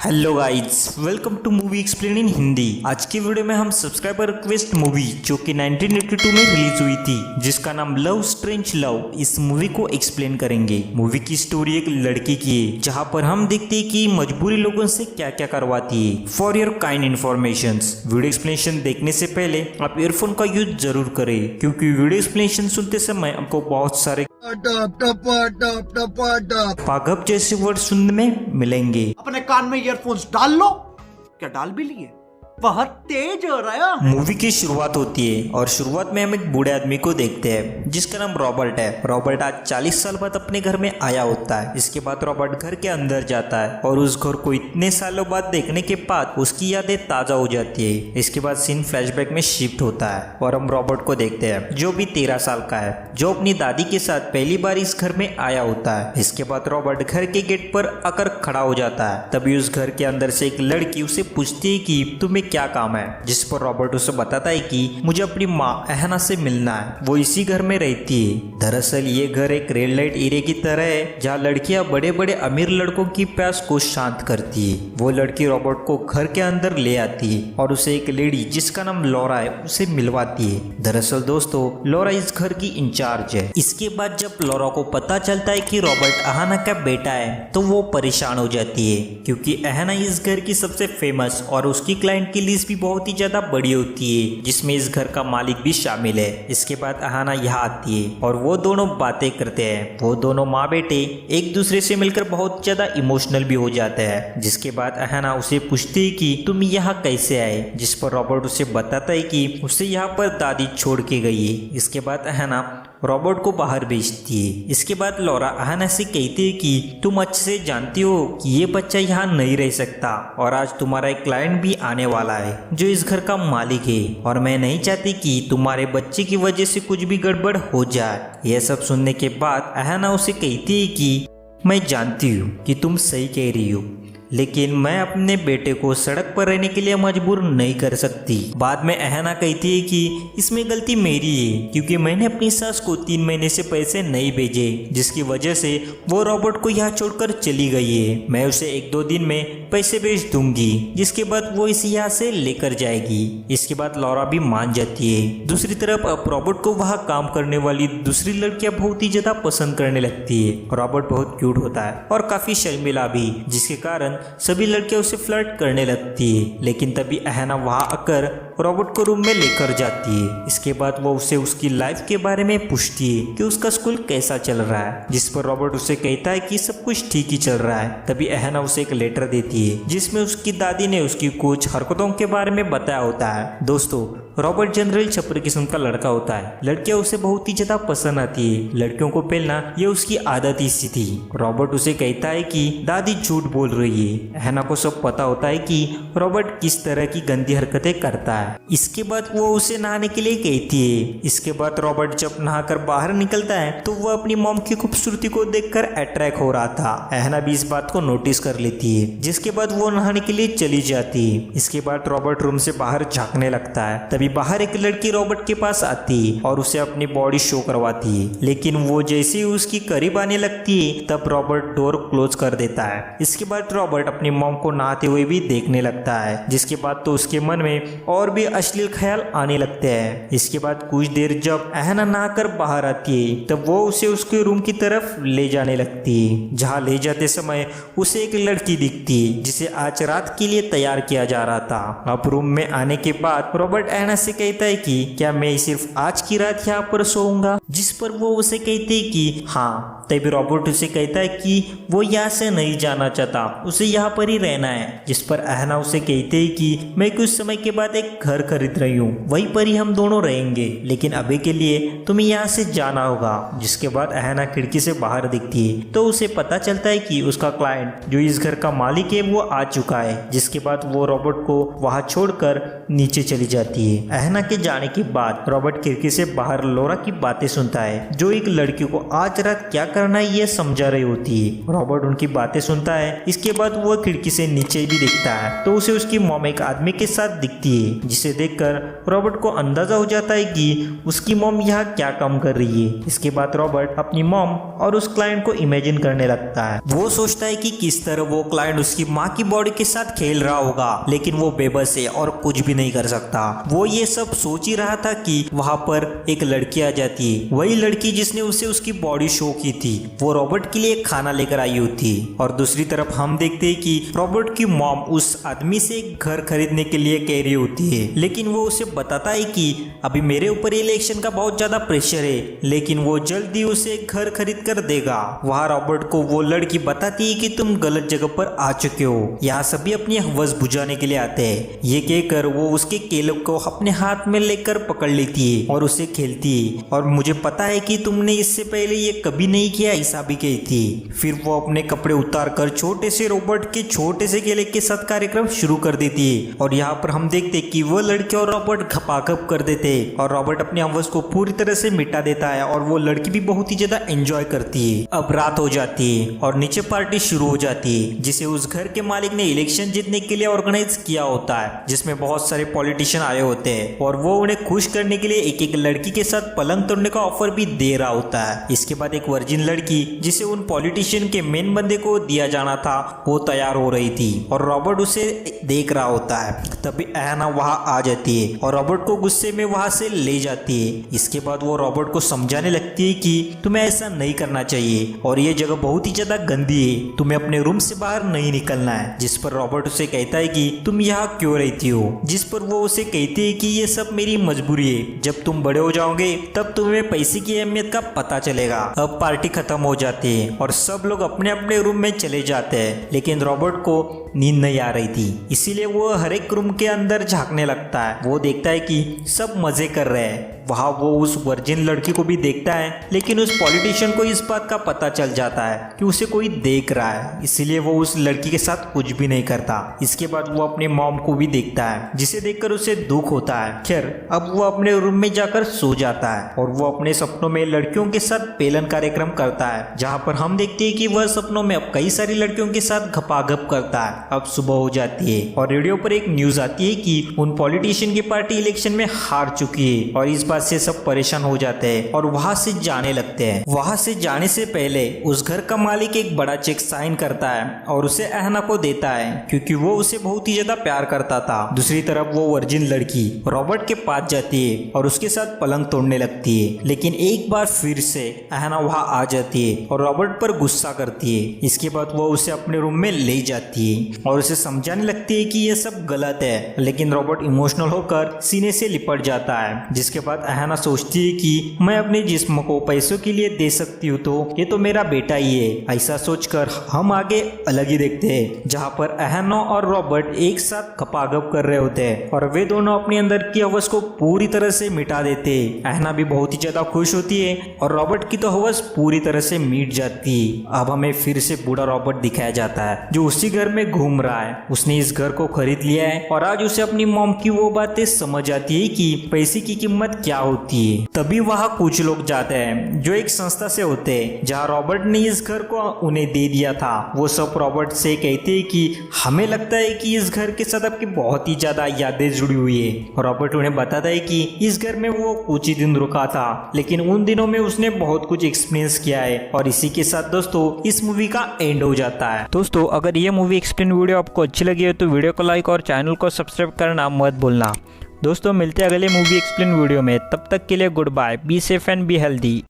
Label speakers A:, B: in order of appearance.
A: Hello guys, welcome to movie explain in Hindi. आज की video में हम सब्सक्राइबर रिक्वेस्ट मूवी जो कि 1982 में रिलीज हुई थी, जिसका नाम लव स्ट्रेंज लव, इस मूवी को एक्सप्लेन करेंगे। मूवी की स्टोरी एक लड़की की है, जहां पर हम देखते हैं कि मजबूरी लोगों से क्या क्या करवाती है। For your kind information, video explanation देखने से पहले आप ईयरफोन का यूज जरूर करें, क्योंकि वीडियो एक्सप्लेनेशन सुनते समय आपको बहुत सारे पागब जैसे वर्ड सुनने में मिलेंगे।
B: अपने कान में ईयरफोन्स डाल लो। क्या डाल भी लिए? बहुत तेज हो रहा है।
A: मूवी की शुरुआत होती है और शुरुआत में हम एक बूढ़े आदमी को देखते हैं जिसका नाम रॉबर्ट है। रॉबर्ट आज 40 साल बाद अपने घर में आया होता है। इसके बाद रॉबर्ट घर के अंदर जाता है और उस घर को इतने सालों बाद देखने के बाद उसकी यादें ताजा हो जाती है। इसके बाद सीन फ्लैशबैक में शिफ्ट होता है और हम रॉबर्ट को देखते हैं जो भी 13 साल का है, जो अपनी दादी के साथ पहली बार इस घर में आया होता है। इसके बाद रॉबर्ट घर के गेट पर आकर खड़ा हो जाता है। तभी उस घर के अंदर से एक लड़की उसे पूछती है कि तुम्हें क्या काम है, जिस पर रॉबर्ट उसे बताता है कि मुझे अपनी माँ अहना से मिलना है, वो इसी घर में रहती है। दरअसल ये घर एक रेड लाइट एरिया की तरह है जहाँ लड़कियां बड़े बड़े अमीर लड़कों की प्यास को शांत करती है। वो लड़की रॉबर्ट को घर के अंदर ले आती है और उसे एक लेडी जिसका नाम लॉरा है उसे मिलवाती है। दरअसल दोस्तों, लॉरा इस घर की इंचार्ज है। इसके बाद जब लॉरा को पता चलता है कि रॉबर्ट अहना का बेटा है तो वो परेशान हो जाती है, क्योंकि अहना इस घर की सबसे फेमस और उसकी क्लाइंट की लिस्ट भी बहुत ही ज्यादा बड़ी होती है, जिसमें इस घर का मालिक भी शामिल है। इसके बाद अहाना यहाँ आती है और वो दोनों बातें करते हैं। वो दोनों माँ बेटे एक दूसरे से मिलकर बहुत ज्यादा इमोशनल भी हो जाते हैं। जिसके बाद अहाना उसे पूछती है कि तुम यहाँ कैसे आए, जिस पर रॉबर्ट उसे बताता है कि उसे यहाँ पर दादी छोड़ के गई है। इसके बाद अहाना रॉबर्ट को बाहर भेजती है। इसके बाद लॉरा अहाना से कहती है कि तुम अच्छे से जानती हो कि ये बच्चा यहाँ नहीं रह सकता और आज तुम्हारा एक क्लाइंट भी आने वाला है जो इस घर का मालिक है, और मैं नहीं चाहती कि तुम्हारे बच्चे की वजह से कुछ भी गड़बड़ हो जाए। यह सब सुनने के बाद अहाना उसे कहती है कि मैं जानती हूँ कि तुम सही कह रही हो, लेकिन मैं अपने बेटे को सड़क पर रहने के लिए मजबूर नहीं कर सकती। बाद में अहाना कहती है कि इसमें गलती मेरी है, क्योंकि मैंने अपनी सास को 3 महीने से पैसे नहीं भेजे, जिसकी वजह से वो रॉबर्ट को यहाँ छोड़कर चली गई है। मैं उसे 1-2 दिन में पैसे भेज दूंगी, जिसके बाद वो इसे यहाँ से लेकर जाएगी। इसके बाद लॉरा भी मान जाती है। दूसरी तरफ अब रॉबर्ट को वहाँ काम करने वाली दूसरी लड़कियां बहुत ही ज्यादा पसंद करने लगती है। रॉबर्ट बहुत क्यूट होता है और काफी शर्मिला भी, जिसके कारण सभी लड़कियां उसे फ्लर्ट करने लगती है। लेकिन तभी अहाना वहां आकर रॉबर्ट को रूम में लेकर जाती है। इसके बाद वो उसे उसकी लाइफ के बारे में पूछती है कि उसका स्कूल कैसा चल रहा है, जिस पर रॉबर्ट उसे कहता है कि सब कुछ ठीक ही चल रहा है। तभी अहाना उसे एक लेटर देती है जिसमें उसकी दादी ने उसकी कुछ हरकतों के बारे में बताया होता है। दोस्तों, रॉबर्ट जनरल छपरी किस्म का लड़का होता है। लड़कियां उसे बहुत ही ज्यादा पसंद आती है। लड़कियों को पहलना ये उसकी आदत ही सी थी। रॉबर्ट उसे कहता है कि दादी झूठ बोल रही है। अहाना को सब पता होता है कि रॉबर्ट किस तरह की गंदी हरकतें करता है। इसके बाद वो उसे नहाने के लिए कहती है। इसके बाद रॉबर्ट जब नहाकर बाहर निकलता है तो वो अपनी मॉम की खूबसूरती को देखकर अट्रैक्ट हो रहा था। अहाना भी इस बात को नोटिस कर लेती है, जिसके बाद वो नहाने के लिए चली जाती है। इसके बाद रॉबर्ट रूम से बाहर झांकने लगता है। तभी बाहर एक लड़की रॉबर्ट के पास आती है और उसे अपनी बॉडी शो करवाती है, लेकिन वो जैसे ही उसकी करीब आने लगती है तब रॉबर्ट डोर क्लोज कर देता है। इसके बाद रॉबर्ट अपनी मॉम को नहाते हुए भी देखने लगता है, जिसके बाद तो उसके मन में और भी अश्लील ख्याल आने लगते हैं। इसके बाद कुछ देर जब अहाना नहाकर बाहर आती है तब वो उसे उसके रूम की तरफ ले जाने लगती है, जहाँ ले जाते समय उसे एक लड़की दिखती है जिसे आज रात के लिए तैयार किया जा रहा था। अब रूम में आने के बाद रॉबर्ट अहाना से कहता है कि क्या मैं सिर्फ आज की रात यहाँ पर सोऊंगा, जिस पर वो उसे कहते है कि हाँ। तभी रॉबर्ट उसे कहता है कि वो यहाँ से नहीं जाना चाहता, उसे यहाँ पर ही रहना है। जिस पर अहाना उसे कहते है कि मैं कुछ समय के बाद एक घर खरीद रही हूँ, वहीं पर ही हम दोनों रहेंगे, लेकिन अभी के लिए तुम्हें यहाँ से जाना होगा। जिसके बाद अहाना खिड़की से बाहर दिखती है तो उसे पता चलता है कि उसका क्लाइंट जो इस घर का मालिक है वो आ चुका है। जिसके बाद वो रॉबर्ट को वहाँ छोड़कर नीचे चली जाती है। एहना के जाने के बाद रॉबर्ट खिड़की से बाहर लोरा की बातें सुनता है, जो एक लड़की को आज रात क्या करना है ये समझा रही होती है। रॉबर्ट उनकी बातें सुनता है। इसके बाद वो खिड़की से नीचे भी देखता है तो उसे उसकी मॉम एक आदमी के साथ दिखती है, जिसे देखकर रॉबर्ट को अंदाजा हो जाता है कि उसकी मॉम यहाँ क्या काम कर रही है। इसके बाद रॉबर्ट अपनी मॉम और उस क्लाइंट को इमेजिन करने लगता है। वो सोचता है कि किस तरह वो क्लाइंट उसकी माँ की बॉडी के साथ खेल रहा होगा, लेकिन वो बेबस है और कुछ भी नहीं कर सकता। वो ये सब सोच ही रहा था कि वहां पर एक लड़की आ जाती है, वही लड़की जिसने उसे उसकी बॉडी शो की थी। वो रॉबर्ट के लिए खाना लेकर आई होती है और दूसरी तरफ हम देखते हैं कि रॉबर्ट की मॉम उस आदमी से एक घर खरीदने के लिए कह रही होती है, लेकिन वो उसे बताता है कि अभी मेरे ऊपर इलेक्शन का बहुत ज्यादा प्रेशर है, लेकिन वो जल्दी उसे घर खरीद कर देगा। वहाँ रॉबर्ट को वो लड़की बताती है कि तुम गलत जगह पर आ चुके हो, यहाँ सभी अपनी हवस बुझाने के लिए आते हैं। ये कहकर वो उसके केलों को अपने हाथ में लेकर पकड़ लेती है और उसे खेलती है, और मुझे पता है कि तुमने इससे पहले ये कभी नहीं किया, ऐसा भी कहती है। फिर वो अपने कपड़े उतार कर छोटे से रॉबर्ट के छोटे से केले के साथ कार्यक्रम शुरू कर देती है, और यहाँ पर हम देखते कि वो लड़की और रॉबर्ट घपाघप कर देते हैं और रॉबर्ट अपनी हवस को पूरी तरह से मिटा देता है और वो लड़की भी बहुत ही ज्यादा एंजॉय करती है। अब रात हो जाती है और नीचे पार्टी शुरू हो जाती है, जिसे उस घर के मालिक ने इलेक्शन जीतने के लिए ऑर्गेनाइज किया होता है, जिसमें बहुत सारे पॉलिटिशियन आए होते हैं और वो उन्हें खुश करने के लिए एक एक लड़की के साथ पलंग तोड़ने का ऑफर भी दे रहा होता है। इसके बाद एक वर्जिन लड़की जिसे उन पॉलिटिशियन के मेन बंदे को दिया जाना था, वो तैयार हो रही थी और रॉबर्ट उसे देख रहा होता है। तभी एहना वहां आ जाती है और रॉबर्ट को गुस्से में वहां से ले जाती है। इसके बाद वो रॉबर्ट को समझाने लगती है कि तुम्हें ऐसा नहीं करना चाहिए और ये जगह बहुत ही ज्यादा गंदी है, तुम्हें अपने रूम से बाहर नहीं निकलना है। जिस पर रॉबर्ट उसे कहता है कि तुम यहाँ क्यों रहती हो, जिस पर वो उसे कहती है कि ये सब मेरी मजबूरी है, जब तुम बड़े हो जाओगे तब तुम्हें पैसे की अहमियत का पता चलेगा। अब पार्टी खत्म हो जाती है और सब लोग अपने अपने रूम में चले जाते हैं, लेकिन रॉबर्ट को नींद नहीं आ रही थी, इसीलिए वो हर एक रूम के अंदर झांकने लगता है। वो देखता है कि सब मजे कर रहे हैं। वहाँ वो उस वर्जिन लड़की को भी देखता है, लेकिन उस पॉलिटिशियन को इस बात का पता चल जाता है कि उसे कोई देख रहा है, इसीलिए वो उस लड़की के साथ कुछ भी नहीं करता। इसके बाद वो अपने मॉम को भी देखता है, जिसे देखकर उसे दुख होता है। खैर अब वो अपने रूम में जाकर सो जाता है और वो अपने सपनों में लड़कियों के साथ पेलन कार्यक्रम करता है, जहाँ पर हम देखते हैं कि वह सपनों में अब कई सारी लड़कियों के साथ घपाघप करता है। अब सुबह हो जाती है और रेडियो पर एक न्यूज आती है कि उन पॉलिटिशियन की पार्टी इलेक्शन में हार चुकी है, और इस बात से सब परेशान हो जाते हैं और वहां से जाने लगते हैं। वहां से जाने से पहले उस घर का मालिक एक बड़ा चेक साइन करता है और उसे एहना को देता है, क्योंकि वो उसे बहुत ही ज्यादा प्यार करता था। दूसरी तरफ वो वर्जिन लड़की रॉबर्ट के पास जाती है और उसके साथ पलंग तोड़ने लगती है, लेकिन एक बार फिर से एहना वहां आ जाती है और रॉबर्ट पर गुस्सा करती है। इसके बाद वो उसे अपने रूम में ले जाती है और उसे समझाने लगती है कि ये सब गलत है, लेकिन रॉबर्ट इमोशनल होकर सीने से लिपट जाता है। जिसके बाद एहना सोचती है कि मैं अपने जिस्म को पैसों के लिए दे सकती हूँ, तो ये तो मेरा बेटा ही है। ऐसा सोचकर हम आगे अलग ही देखते हैं, जहाँ पर एहना और रॉबर्ट एक साथ खपागप कर रहे होते हैं और वे दोनों अपने अंदर की हवस को पूरी तरह से मिटा देते हैं। एहना भी बहुत ही ज्यादा खुश होती है और रॉबर्ट की तो हवस पूरी तरह से मिट जाती है। अब हमें फिर से बूढ़ा रॉबर्ट दिखाया जाता है, जो उसी घर में घूम रहा है। उसने इस घर को खरीद लिया है और आज उसे अपनी मॉम की वो बातें समझ आती है कि पैसे की कीमत क्या होती है। तभी वहाँ कुछ लोग जाते हैं जो एक संस्था से होते हैं, जहाँ रॉबर्ट ने इस घर को उन्हें दे दिया था। वो सब रॉबर्ट से कहते हैं कि हमें लगता है कि इस घर के साथ आपकी बहुत ही ज्यादा यादें जुड़ी हुई है। रॉबर्ट उन्हें बताता है कि इस घर में वो कुछ ही दिन रुका था, लेकिन उन दिनों में उसने बहुत कुछ एक्सपीरियंस किया है। और इसी के साथ दोस्तों इस मूवी का एंड हो जाता है। दोस्तों अगर ये मूवी एक्सप्लेन वीडियो आपको अच्छी लगी है तो वीडियो को लाइक और चैनल को सब्सक्राइब करना मत भूलना। दोस्तों मिलते हैं अगले मूवी एक्सप्लेन वीडियो में, तब तक के लिए good bye, be safe and be healthy.